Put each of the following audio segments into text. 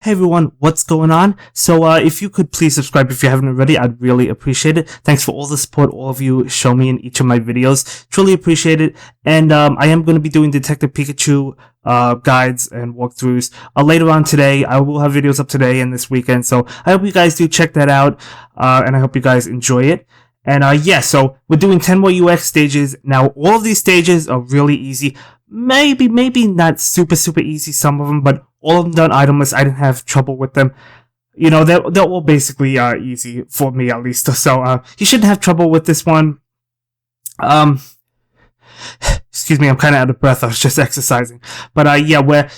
Hey everyone, what's going on? So, if you could please subscribe if you haven't already, I'd really appreciate it. Thanks for all the support all of you show me in each of my videos. Truly appreciate it. And, I am going to be doing Detective Pikachu, guides and walkthroughs, later on today. I will have videos up today and this weekend. So, I hope you guys do check that out, and I hope you guys enjoy it. And, yeah, so we're doing 10 more UX stages. Now, all of these stages are really easy. Maybe not super easy, some of them, but all of them done itemless. I didn't have trouble with them. You know, they're all basically easy for me at least. So you shouldn't have trouble with this one. Excuse me, I'm kind of out of breath. I was just exercising. But yeah, we're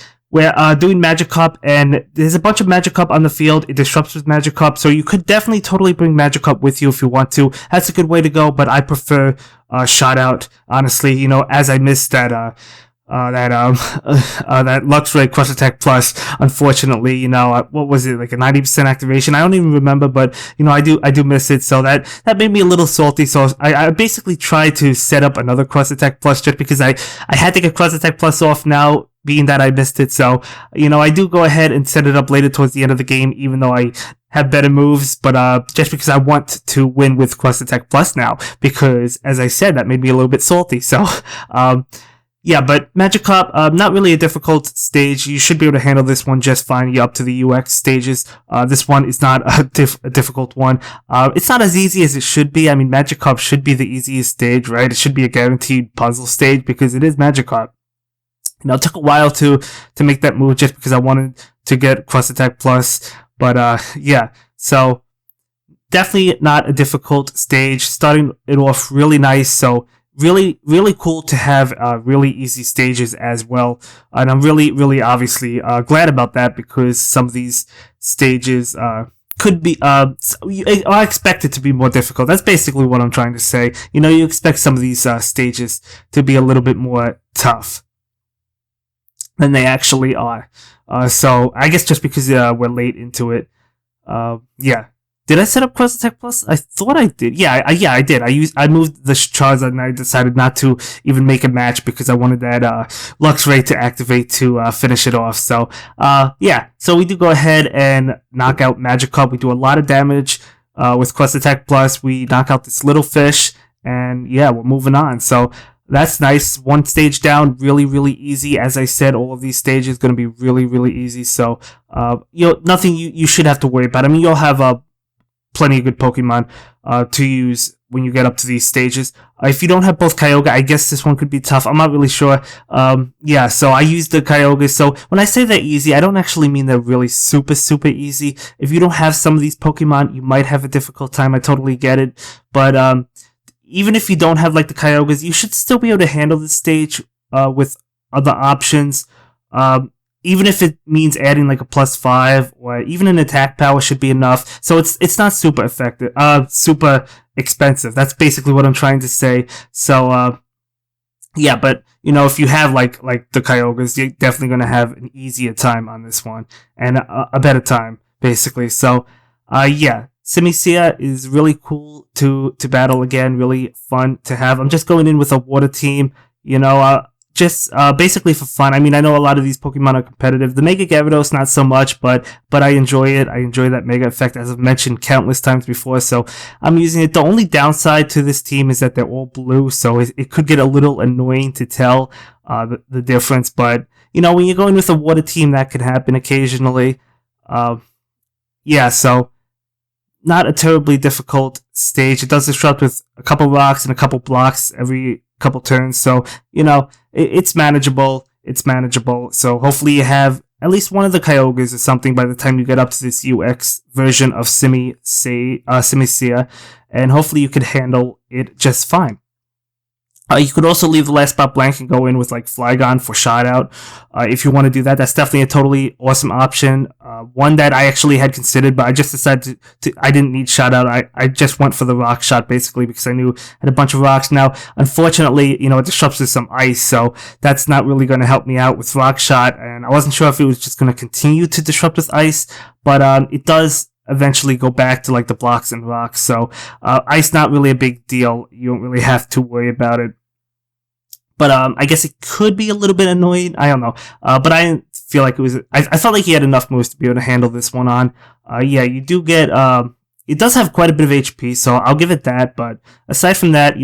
doing Magikarp, and there's a bunch of Magikarp on the field. It disrupts with Magikarp, so you could definitely totally bring Magikarp with you if you want to. That's a good way to go, but I prefer Shot Out, honestly. You know, as I missed that Luxray Cross Attack Plus, unfortunately, you know, what was it, like a 90% activation? I don't even remember, but, you know, I do miss it, so that made me a little salty, so I basically tried to set up another Cross Attack Plus just because I had to get Cross Attack Plus off now, being that I missed it, so, you know, I do go ahead and set it up later towards the end of the game, even though I have better moves, but just because I want to win with Cross Attack Plus now, because, as I said, that made me a little bit salty, so, yeah, but Magikarp, not really a difficult stage. You should be able to handle this one just fine. You're up to the UX stages. This one is not a difficult one. It's not as easy as it should be. I mean, Magikarp should be the easiest stage, right? It should be a guaranteed puzzle stage because it is Magikarp. You know, it took a while to make that move just because I wanted to get Cross Attack Plus. But, yeah, so definitely not a difficult stage. Starting it off really nice, so really cool to have really easy stages as well, and I'm really obviously glad about that, because some of these stages could be are expected to be more difficult. That's basically what I'm trying to say. You know, you expect some of these stages to be a little bit more tough than they actually are. So I guess just because we're late into it, yeah. Did I set up Cross Attack Plus? I thought I did. Yeah, I did. I moved the Charizard, and I decided not to even make a match because I wanted that Luxray to activate to finish it off. So, yeah. So we do go ahead and knock out Magikarp. We do a lot of damage with Cross Attack Plus. We knock out this little fish, and yeah, we're moving on. So that's nice. One stage down, really easy. As I said, all of these stages going to be really easy. So, you know, nothing you should have to worry about. I mean, you'll have plenty of good Pokemon to use when you get up to these stages. If you don't have both Kyogre, I guess this one could be tough. I'm not really sure. Yeah, so I used the Kyogre. So when I say they're easy, I don't actually mean they're really super easy. If you don't have some of these Pokemon, you might have a difficult time. I totally get it. But even if you don't have like the Kyogres, you should still be able to handle this stage with other options. Even if it means adding like a +5 or even an attack power should be enough. So it's not super effective, super expensive. That's basically what I'm trying to say. So, yeah, but you know, if you have like the Kyogres, you're definitely going to have an easier time on this one and a better time, basically. So, yeah, Simisear is really cool to battle again, really fun to have. I'm just going in with a water team, you know, just basically for fun. I mean, I know a lot of these Pokemon are competitive. The Mega Gyarados, not so much, but I enjoy it. I enjoy that Mega effect, as I've mentioned countless times before, so I'm using it. The only downside to this team is that they're all blue, so it could get a little annoying to tell the difference, but, you know, when you're going with a water team, that could happen occasionally. Yeah, so not a terribly difficult stage. It does disrupt with a couple rocks and a couple blocks every couple turns, so, you know, it's manageable. So hopefully you have at least one of the Kyogres or something by the time you get up to this UX version of Simisear, and hopefully you could handle it just fine. You could also leave the last spot blank and go in with like Flygon for Shot Out. If you want to do that, that's definitely a totally awesome option. One that I actually had considered, but I just decided I didn't need Shot Out. I just went for the Rock Shot basically because I knew I had a bunch of rocks. Now, unfortunately, you know, it disrupts with some ice, so that's not really going to help me out with Rock Shot. And I wasn't sure if it was just going to continue to disrupt with ice, but it does eventually go back to like the blocks and rocks. So ice not really a big deal. You don't really have to worry about it. But I guess it could be a little bit annoying. I don't know. But I feel like it was. I felt like he had enough moves to be able to handle this one on. Yeah, you do get. It does have quite a bit of HP, so I'll give it that. But aside from that,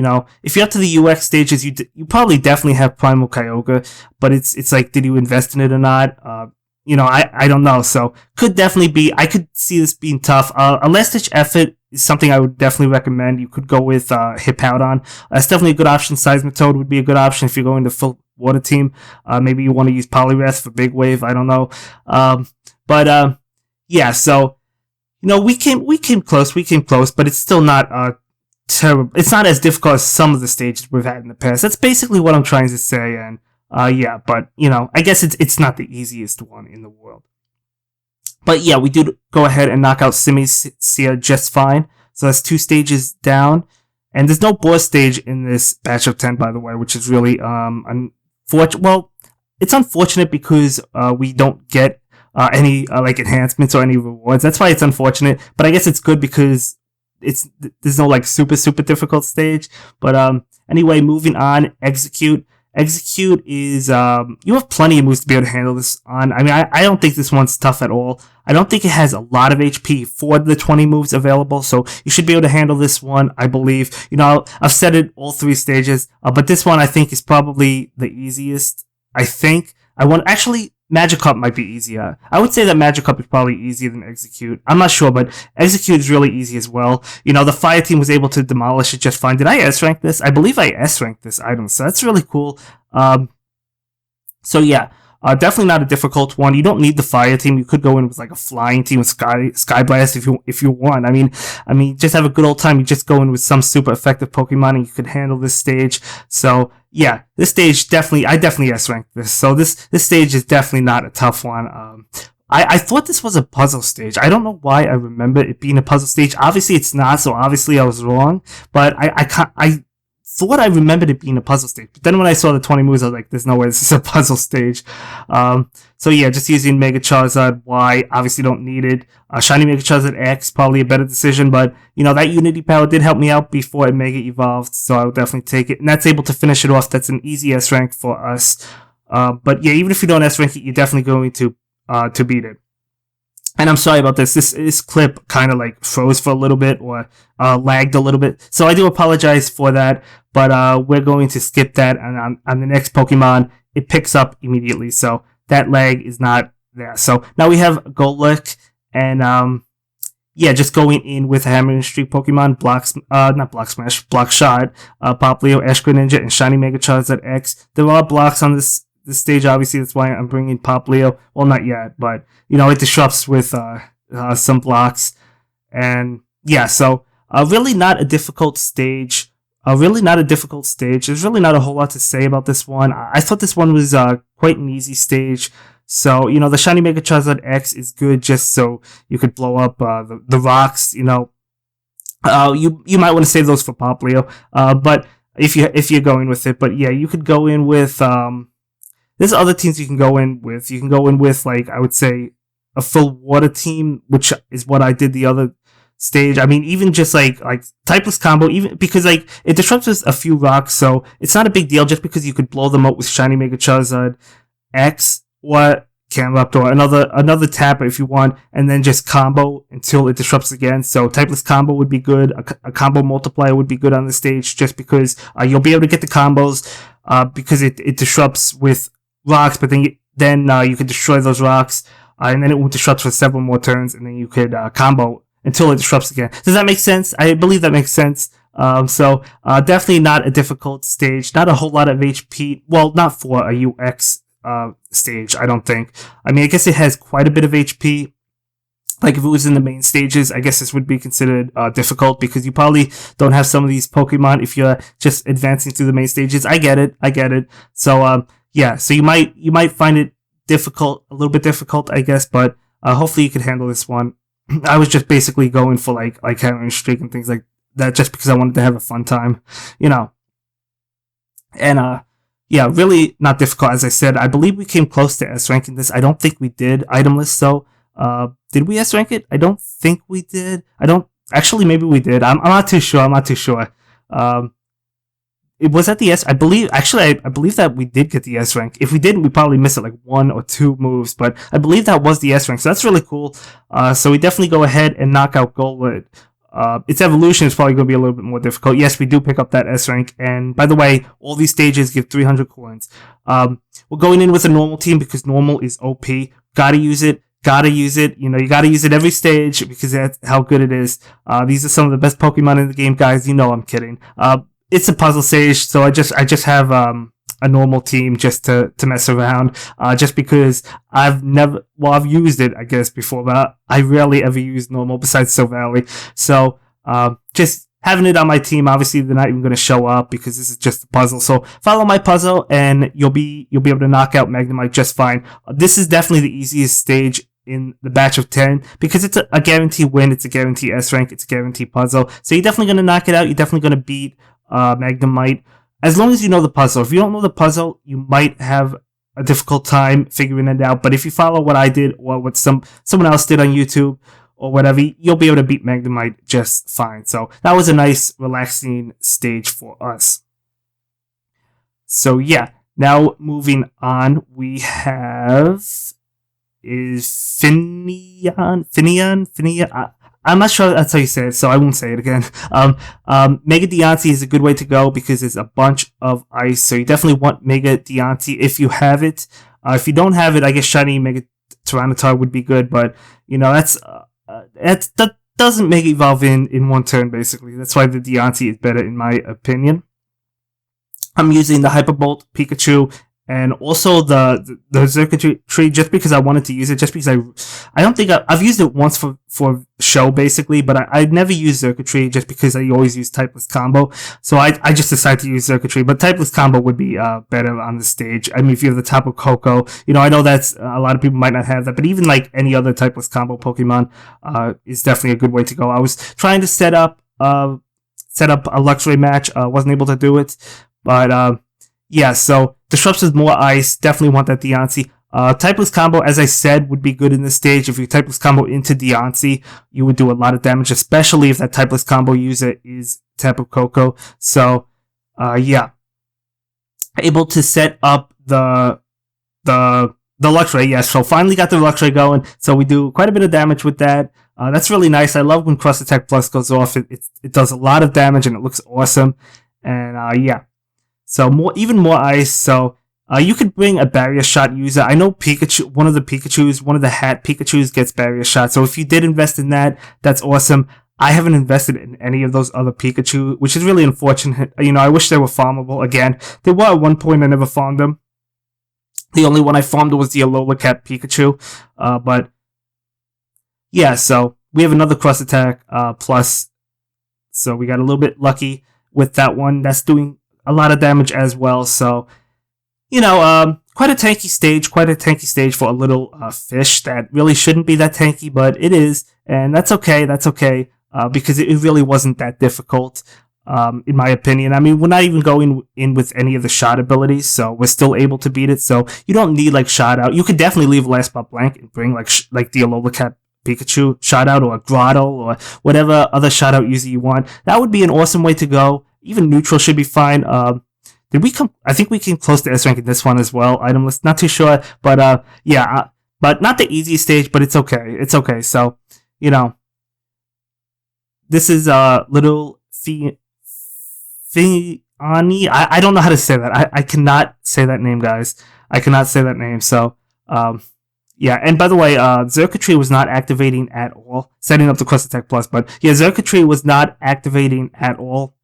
if you're up to the UX stages, you probably definitely have Primal Kyogre. But it's like, did you invest in it or not? I don't know. So could definitely be. I could see this being tough. A last ditch effort is something I would definitely recommend. You could go with Hippowdon. That's definitely a good option. Seismitoad would be a good option if you're going to full water team. Maybe you want to use Poliwrath for Big Wave. I don't know. Yeah. So we came close. But it's still not terrible. It's not as difficult as some of the stages we've had in the past. That's basically what I'm trying to say. And yeah, but I guess it's not the easiest one in the world. But yeah, we do go ahead and knock out Simisear just fine. So that's 2 stages down. And there's no boss stage in this batch of 10, by the way, which is really unfortunate. Well, it's unfortunate because we don't get any like enhancements or any rewards. That's why it's unfortunate. But I guess it's good because there's no like super difficult stage. But anyway, moving on. Exeggcute. Exeggcute is, you have plenty of moves to be able to handle this on. I mean, I don't think this one's tough at all. I don't think it has a lot of HP for the 20 moves available, so you should be able to handle this one, I believe. I've said it all 3 stages, but this one I think is probably the easiest. I think. Actually, Magikarp might be easier. I would say that Magikarp is probably easier than Exeggcute. I'm not sure, but Exeggcute is really easy as well. The fire team was able to demolish it just fine. Did I S-rank this? I believe I S-ranked this item, so that's really cool. So yeah, definitely not a difficult one. You don't need the fire team. You could go in with like a flying team with Sky Blast if you want. I mean, just have a good old time. You just go in with some super effective Pokemon and you could handle this stage. So yeah, this stage I definitely S-ranked this. So this stage is definitely not a tough one. I thought this was a puzzle stage. I don't know why I remember it being a puzzle stage. Obviously it's not, so obviously I was wrong. But I thought I remembered it being a puzzle stage. But then when I saw the 20 moves, I was like, there's no way this is a puzzle stage. So yeah, just using Mega Charizard Y, obviously don't need it. Shiny Mega Charizard X, probably a better decision, but that Unity power did help me out before it Mega evolved, so I would definitely take it. And that's able to finish it off. That's an easy S rank for us. But yeah, even if you don't S rank it, you're definitely going to beat it. And I'm sorry about this. This clip kind of like froze for a little bit or lagged a little bit. So I do apologize for that. But we're going to skip that. And on the next Pokemon, it picks up immediately. So that lag is not there. So now we have Golduck. And yeah, just going in with a Hammer and Streak Pokemon. Not Block Smash. Block Shot. Poplio, Ash Greninja, and Shiny Mega Charizard X. There are blocks on this stage, obviously. That's why I'm bringing Poplio. Well, not yet, but it disrupts with some blocks. And yeah, so really not a difficult stage. There's really not a whole lot to say about this one. I thought this one was quite an easy stage. So the Shiny Mega Charizard X is good just so you could blow up the rocks. You might want to save those for Poplio, but if you're going with it. But yeah, you could go in with there's other teams you can go in with. You can go in with, like, I would say, a full water team, which is what I did the other stage. I mean, even just like typeless combo, even because like it disrupts a few rocks, so it's not a big deal just because you could blow them up with Shiny Mega Charizard X or Camerupt or another tap if you want, and then just combo until it disrupts again. So typeless combo would be good. A combo multiplier would be good on the stage just because you'll be able to get the combos because it disrupts with rocks, but then you could destroy those rocks, and then it will disrupt for several more turns, and then you could combo until it disrupts again. Does that make sense? I believe that makes sense. So definitely not a difficult stage. Not a whole lot of HP. Well, not for a UX stage, I don't think. I mean, I guess it has quite a bit of HP. Like if it was in the main stages, I guess this would be considered difficult because you probably don't have some of these Pokemon if you're just advancing through the main stages. I get it. So yeah, so you might find it difficult, a little bit difficult, I guess, but hopefully you can handle this one. I was just basically going for like Hammer and Streak and things like that just because I wanted to have a fun time, And yeah, really not difficult, as I said. I believe we came close to S-ranking this. I don't think we did. Item list, though. Did we S-rank it? I don't think we did. Actually, maybe we did. I'm not too sure. it was at the S. I believe, actually, I believe that we did get the S rank. If we didn't, we probably missed it like 1 or 2 moves, but I believe that was the S rank. So that's really cool. So we definitely go ahead and knock out Golduck. Its evolution is probably going to be a little bit more difficult. Yes, we do pick up that S rank. And by the way, all these stages give 300 coins. We're going in with a normal team because normal is OP. Gotta use it. You know, you gotta use it every stage because that's how good it is. These are some of the best Pokemon in the game, guys. You know I'm kidding. It's a puzzle stage, so I just have a normal team just to mess around. Just because I've used it, I guess, before, but I rarely ever use normal besides Silvally. So just having it on my team, obviously they're not even going to show up because this is just a puzzle. So follow my puzzle and you'll be able to knock out Magnemite just fine. This is definitely the easiest stage in the batch of 10 because it's a guarantee win, it's a guarantee S rank, it's a guarantee puzzle. So you're definitely going to knock it out. You're definitely going to beat Magnemite as long as you know the puzzle. If you don't know the puzzle, you might have a difficult time figuring it out. But if you follow what I did or what someone else did on YouTube or whatever, you'll be able to beat Magnemite just fine. So that was a nice, relaxing stage for us. So yeah, now moving on, we have Finian. I'm not sure that's how you say it, so I won't say it again. Mega Deontay is a good way to go because there's a bunch of ice, so you definitely want Mega Deontay if you have it. If you don't have it, I guess Shiny Mega Tyranitar would be good, but you know that doesn't make evolve in one turn. Basically, that's why the Deontay is better in my opinion. I'm using the Hyperbolt Pikachu. And also the Exeggcute just because I wanted to use it, just because I don't think I've used it once for show basically, but I never used Exeggcute just because I always use Typeless Combo. So I just decided to use Exeggcute, but Typeless Combo would be better on the stage. I mean, if you have the Tapu Koko, you know, I know that's a lot of people might not have that, but even like any other Typeless Combo Pokemon is definitely a good way to go. I was trying to set up a luxury match, wasn't able to do it, but yeah, so Disrupts with more ice, definitely want that Deontay. Typeless Combo, as I said, would be good in this stage. If you Typeless Combo into Deontay, you would do a lot of damage, especially if that Typeless Combo user is Tapu Koko. So, yeah. Able to set up the Luxray, yes. So finally got the Luxray going. So we do quite a bit of damage with that. That's really nice. I love when Cross Attack Plus goes off. It does a lot of damage and it looks awesome. And, yeah. So even more ice. So you could bring a barrier shot user. I know Pikachu, one of the hat Pikachus gets barrier shot. So if you did invest in that, that's awesome. I haven't invested in any of those other Pikachu, which is really unfortunate. You know, I wish they were farmable. Again, they were at one point. I never farmed them. The only one I farmed was the Alola Cat Pikachu. But yeah, so we have another Cross Attack plus. So we got a little bit lucky with that one. That's doing a lot of damage as well, so you know, quite a tanky stage for a little fish that really shouldn't be that tanky, but it is, and that's okay, because it really wasn't that difficult, in my opinion. I mean, we're not even going in with any of the shot abilities, so we're still able to beat it, so you don't need, like, shot out. You could definitely leave last spot blank and bring, like the Alola Cat Pikachu shot out, or a Grotto, or whatever other shot out user you want. That would be an awesome way to go. Even neutral should be fine. Did we come? I think we came close to S rank in this one as well. Item list, not too sure, but yeah, but not the easiest stage, but it's okay. It's okay. So, you know, this is little Fiani. I don't know how to say that. I cannot say that name, guys. I cannot say that name. So, yeah, and by the way, Exeggcute was not activating at all. Setting up the Cross Attack Plus, but yeah, Exeggcute was not activating at all.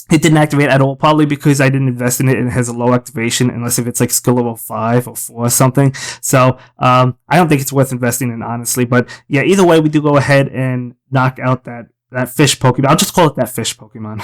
It didn't activate at all, probably because I didn't invest in it and it has a low activation, unless if it's like skill level 5 or 4 or something. So, I don't think it's worth investing in, honestly. But yeah, either way, we do go ahead and knock out that fish Pokemon. I'll just call it that fish Pokemon.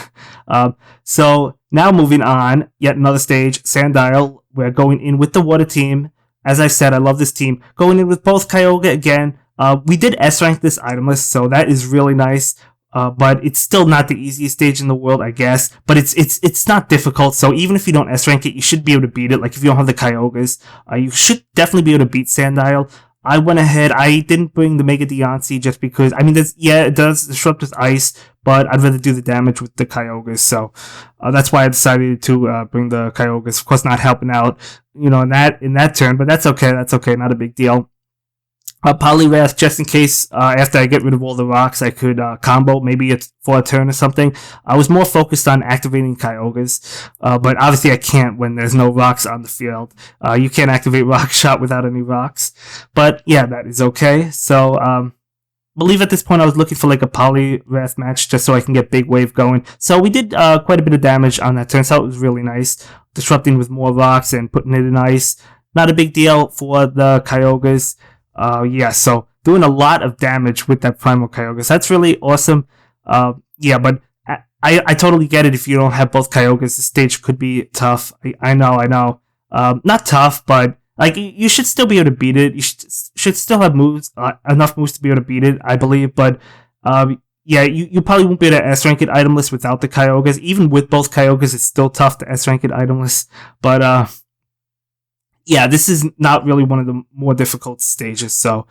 So now moving on, yet another stage, Sandile. We're going in with the water team. As I said, I love this team. Going in with both Kyogre again. We did S rank this item list, so that is really nice. But it's still not the easiest stage in the world, I guess. But it's not difficult. So even if you don't S rank it, you should be able to beat it. Like if you don't have the Kyogres, you should definitely be able to beat Sandile. I went ahead. I didn't bring the Mega Deontay just because. I mean, it does disrupt with ice, but I'd rather do the damage with the Kyogres. So that's why I decided to bring the Kyogres. Of course, not helping out, in that turn, but that's okay. That's okay. Not a big deal. Poliwrath, just in case, after I get rid of all the rocks, I could combo, maybe it's for a turn or something. I was more focused on activating Kyogres, but obviously I can't when there's no rocks on the field. You can't activate Rock Shot without any rocks. But yeah, that is okay. So, believe at this point I was looking for like a Poliwrath match just so I can get Big Wave going. So we did quite a bit of damage on that turn, so it was really nice. Disrupting with more rocks and putting it in ice. Not a big deal for the Kyogres. So doing a lot of damage with that Primal Kyogre. That's really awesome. But I totally get it if you don't have both Kyogres. The stage could be tough. I know. Not tough, but like you should still be able to beat it. You should still have moves, enough moves to be able to beat it, I believe. But you probably won't be able to S-rank it itemless without the Kyogres. Even with both Kyogres, it's still tough to S-rank it itemless. But this is not really one of the more difficult stages, so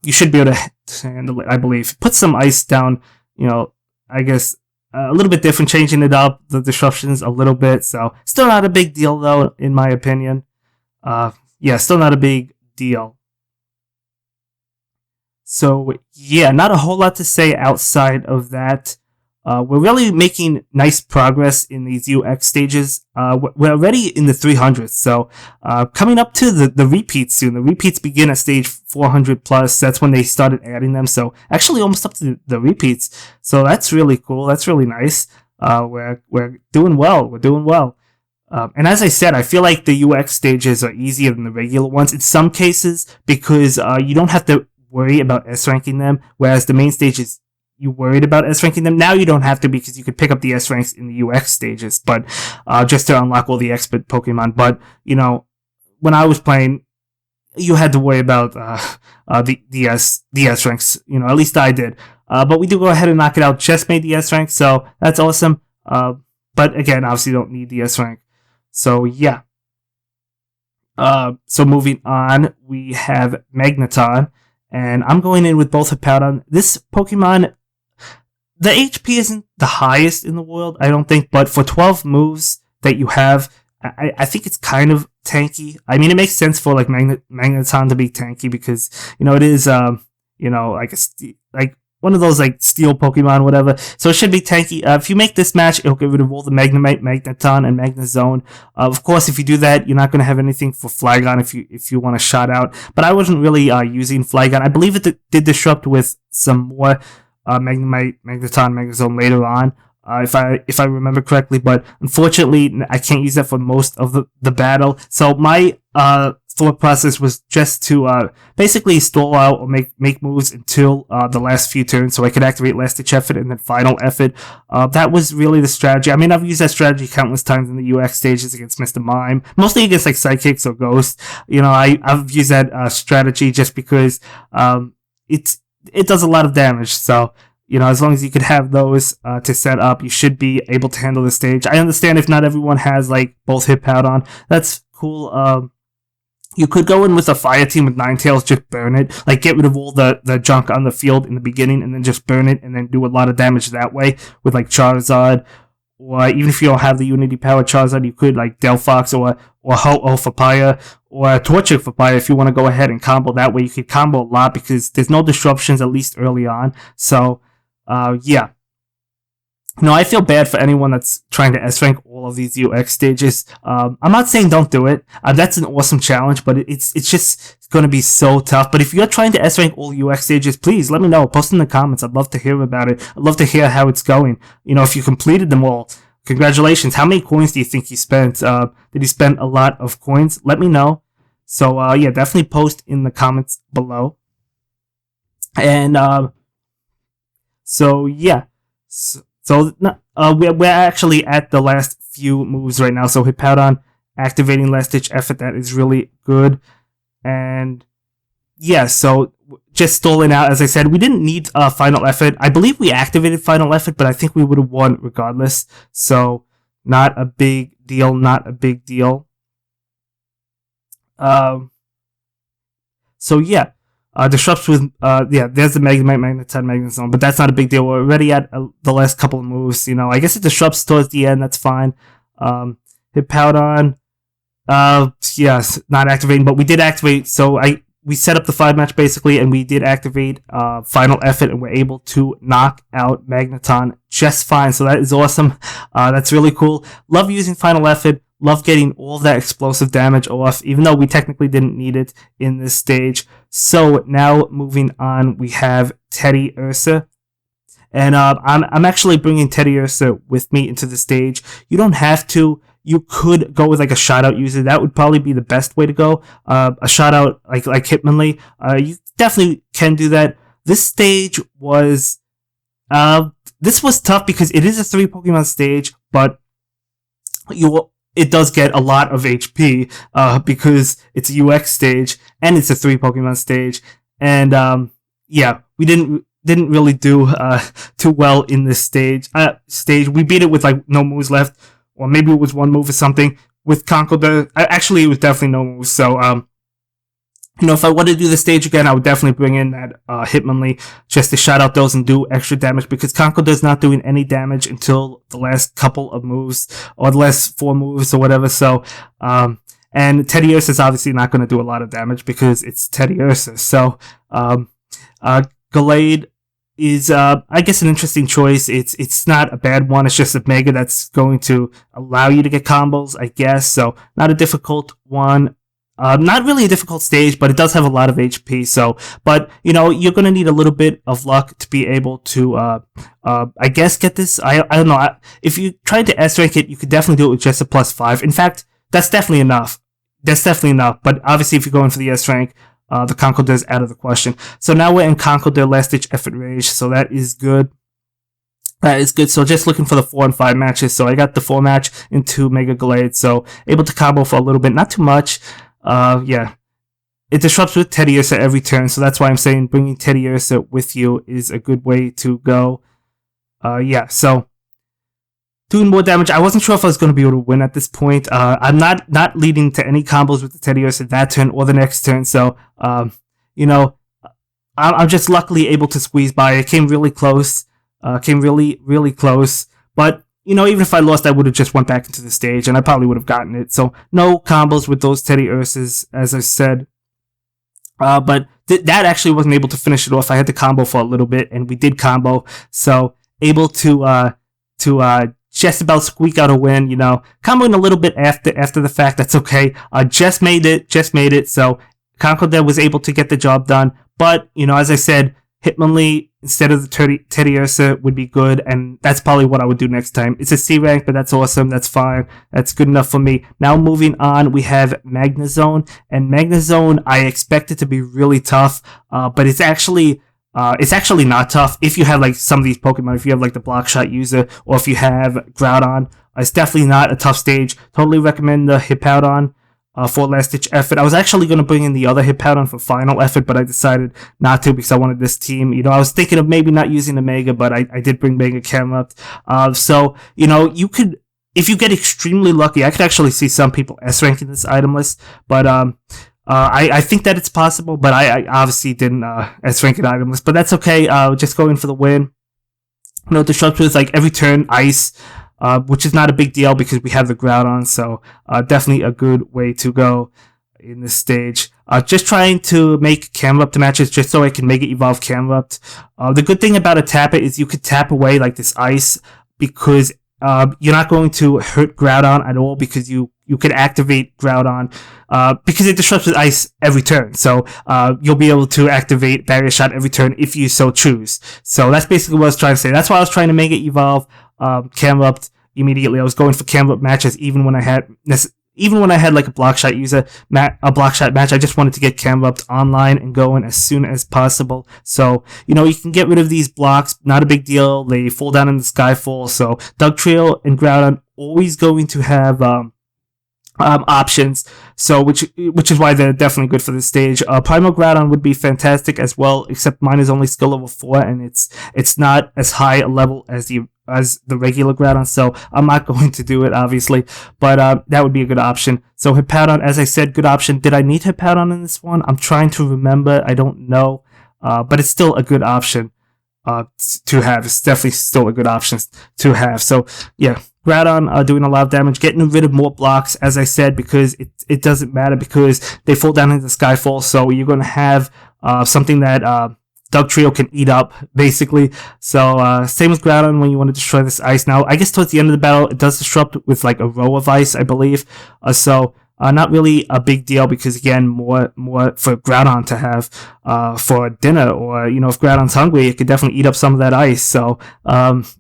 you should be able to handle it, I believe. Put some ice down, I guess a little bit different, changing it up, the disruptions a little bit, so still not a big deal, though, in my opinion. Still not a big deal. So, not a whole lot to say outside of that. We're really making nice progress in these UX stages. We're already in the 300s, so coming up to the repeats soon. The repeats begin at stage 400 plus. That's when they started adding them. So actually, almost up to the repeats. So that's really cool. That's really nice. We're doing well. We're doing well. And as I said, I feel like the UX stages are easier than the regular ones in some cases because you don't have to worry about S ranking them, whereas the main stages you worried about S ranking them. Now you don't have to because you could pick up the S ranks in the UX stages, but just to unlock all the expert Pokemon. But when I was playing, you had to worry about the S ranks. At least I did. But we do go ahead and knock it out. Just made the S rank, so that's awesome. But again, obviously, you don't need the S rank. So yeah. So moving on, we have Magneton, and I'm going in with both Hippowdon. This Pokemon, the HP isn't the highest in the world, I don't think, but for 12 moves that you have, I think it's kind of tanky. I mean, it makes sense for like Magneton to be tanky because it is like one of those like steel Pokemon, whatever. So it should be tanky. If you make this match, it'll get rid of all the Magnemite, Magneton, and Magnezone. Of course, if you do that, you're not going to have anything for Flygon if you want to shot out. But I wasn't really using Flygon. I believe it did disrupt with some more Magnemite, Magneton, Magnezone later on, if I remember correctly. But unfortunately, I can't use that for most of the battle. So my thought process was just to basically stall out or make moves until the last few turns so I could activate Last Ditch Effort and then Final Effort. That was really the strategy. I mean, I've used that strategy countless times in the UX stages against Mr. Mime, mostly against like Psychics or Ghosts. I've used that strategy just because it does a lot of damage. So as long as you could have those to set up, you should be able to handle the stage. I understand if not everyone has like both Hippowdon. That's cool. You could go in with a fire team with Ninetales, just burn it. Like, get rid of all the junk on the field in the beginning, and then just burn it, and then do a lot of damage that way with, like, Charizard. Or even if you don't have the Unity Power Charizard, you could, like, Delphox or Ho-Oh Papaya, or Torchic Papaya if you want to go ahead and combo that way. You could combo a lot because there's no disruptions, at least early on. So, yeah. I feel bad for anyone that's trying to S-rank all of these UX stages. I'm not saying don't do it. That's an awesome challenge, but it's just going to be so tough. But if you're trying to S-rank all UX stages, please let me know. Post in the comments. I'd love to hear about it. I'd love to hear how it's going. If you completed them all, congratulations. How many coins do you think you spent? Did you spend a lot of coins? Let me know. So, definitely post in the comments below. And, So, we're actually at the last few moves right now. So Hippowdon activating Last Ditch Effort, that is really good. And so just stalling out, as I said, we didn't need Final Effort. I believe we activated Final Effort, but I think we would have won regardless. So not a big deal, So So yeah, disrupts with there's the Magnemite, Magneton, Magnezone, but that's not a big deal. We're already at the last couple of moves. I guess it disrupts towards the end. That's fine. Hippowdon, yes, not activating, but we did activate. So we set up the 5-match basically, and we did activate Final Effort, and we're able to knock out Magneton just fine. So that is awesome. That's really cool. Love using Final Effort. Love getting all of that explosive damage off, even though we technically didn't need it in this stage. So now moving on, we have Teddiursa. And I'm actually bringing Teddiursa with me into the stage. You don't have to. You could go with like a shout-out user. That would probably be the best way to go. A shout-out like Hitmonlee. You definitely can do that. This stage was... this was tough because it is a 3-Pokemon stage, but it does get a lot of HP because it's a UX stage and it's a 3-Pokemon stage. And yeah, we didn't really do too well in this stage. We beat it with like no moves left, or maybe it was one move or something. With Conkeldurr, actually it was definitely no moves. So if I wanted to do the stage again, I would definitely bring in that Hitmonlee just to shout out those and do extra damage, because Conkeldurr's not doing any damage until the last couple of moves, or the last 4 moves or whatever. So, and Teddiursa is obviously not going to do a lot of damage because it's Teddiursa. So, Gallade is, I guess, an interesting choice. It's not a bad one. It's just a Mega that's going to allow you to get combos, I guess. So, not a difficult one. Not really a difficult stage, but it does have a lot of HP. So, but you're gonna need a little bit of luck to be able to, I guess, get this. I don't know. If you tried to S rank it, you could definitely do it with just a +5. In fact, that's definitely enough. But obviously, if you're going for the S rank, the Conkeldurr is out of the question. So now we're in Conkeldurr Last Ditch Effort Rage. So that is good. So just looking for the 4 and 5 matches. So I got the 4 match into Mega Gallade. So able to combo for a little bit, not too much. Yeah, it disrupts with Teddiursa every turn, so that's why I'm saying bringing Teddiursa with you is a good way to go. Yeah, so doing more damage. I wasn't sure if I was going to be able to win at this point. I'm not leading to any combos with the Teddiursa that turn or the next turn, so I'm just luckily able to squeeze by. It came really close. Came really, really close, but even if I lost, I would have just went back into the stage, and I probably would have gotten it. So no combos with those Teddiursas, as I said. But that actually wasn't able to finish it off. I had to combo for a little bit, and we did combo. So able to just about squeak out a win. Comboing a little bit after the fact. That's okay. Just made it. So Conkeldurr was able to get the job done. But as I said, Hitmonlee instead of the Teddiursa would be good, and that's probably what I would do next time. It's a C rank, but that's awesome. That's fine. That's good enough for me. Now moving on, we have Magnezone, and Magnezone I expect it to be really tough, but it's actually not tough if you have like some of these Pokemon. If you have like the Block Shot user, or if you have Groudon, it's definitely not a tough stage. Totally recommend the Hippowdon. For Last Ditch Effort. I was actually going to bring in the other Hippowdon for Final Effort, but I decided not to because I wanted this team. I was thinking of maybe not using the Mega, but I did bring Mega Camera up. So, you could, if you get extremely lucky, I could actually see some people S-ranking this item list, but I think that it's possible, but I obviously didn't S-rank an item list, but that's okay. Just going for the win. Disrupt with like every turn, Ice, which is not a big deal because we have the Groudon, so definitely a good way to go in this stage. Just trying to make Camera Up to matches just so I can make it evolve Camera Up. The good thing about a Tapper is you could tap away like this Ice because you're not going to hurt Groudon at all because you could activate Groudon because it disrupts with Ice every turn. So you'll be able to activate Barrier Shot every turn if you so choose. So that's basically what I was trying to say. That's why I was trying to make it evolve Camera Up immediately. I was going for Camera Up matches even when I had like a Block Shot user, a Block Shot match. I just wanted to get Camera Up online and going as soon as possible. So, you can get rid of these blocks. Not a big deal. They fall down in the Skyfall. So, Dugtrio and Groudon always going to have options. So, which is why they're definitely good for this stage. Primal Groudon would be fantastic as well, except mine is only skill level 4, and it's not as high a level as the as the regular Groudon, so I'm not going to do it, obviously, but that would be a good option. So Hippowdon, as I said, good option. Did I need Hippowdon in this one? I'm trying to remember. I don't know, but it's still a good option to have. It's definitely still a good option to have. So yeah, Groudon doing a lot of damage, getting rid of more blocks, as I said, because it doesn't matter because they fall down into Skyfall, so you're going to have something that Dugtrio can eat up, basically. So same with Groudon when you want to destroy this ice. Now, I guess towards the end of the battle, it does disrupt with like a row of ice, I believe. So not really a big deal because, again, more for Groudon to have for dinner, or, you know, if Groudon's hungry, it could definitely eat up some of that ice. So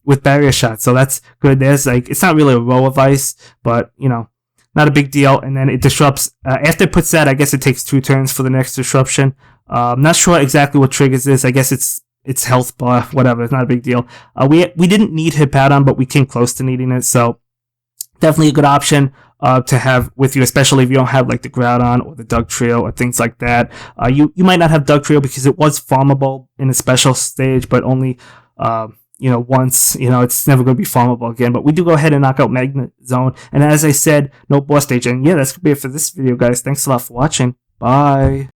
with Barrier Shot, so that's good. There's like, it's not really a row of ice, but, you know, not a big deal. And then it disrupts after it puts that. I guess it takes 2 turns for the next disruption. I'm not sure exactly what triggers this. I guess it's health bar, whatever. It's not a big deal. We didn't need Hippowdon, but we came close to needing it. So definitely a good option to have with you, especially if you don't have like the Groudon or the Dugtrio or things like that. You might not have Dugtrio because it was farmable in a special stage, but only you know, once. You know, it's never going to be farmable again. But we do go ahead and knock out Magnezone. And as I said, no boss stage. And yeah, that's going to be it for this video, guys. Thanks a lot for watching. Bye.